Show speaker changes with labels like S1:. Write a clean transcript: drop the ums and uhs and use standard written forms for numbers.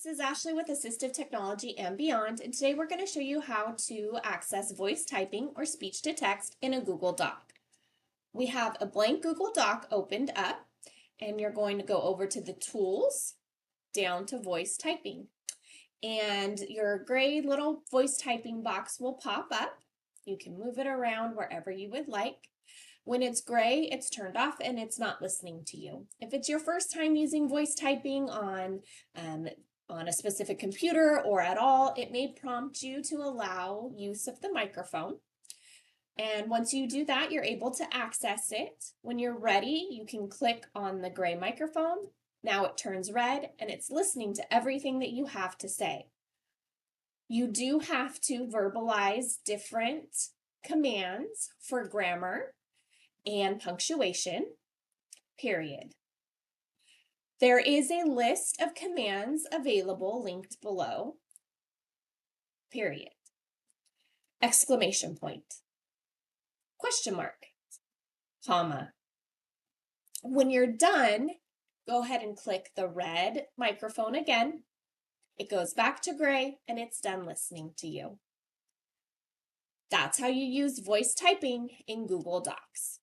S1: This is Ashley with Assistive Technology and Beyond, and today we're going to show you how to access voice typing or speech to text in a Google Doc. We have a blank Google Doc opened up, and you're going to go over to the Tools, down to Voice Typing. And your gray little voice typing box will pop up. You can move it around wherever you would like. When it's gray, it's turned off and it's not listening to you. If it's your first time using voice typing on a specific computer or at all, it may prompt you to allow use of the microphone. And once you do that, you're able to access it. When you're ready, you can click on the gray microphone. Now it turns red and it's listening to everything that you have to say. You do have to verbalize different commands for grammar and punctuation, period. There is a list of commands available linked below, period. Exclamation point, question mark, comma. When you're done, go ahead and click the red microphone again. It goes back to gray and it's done listening to you. That's how you use voice typing in Google Docs.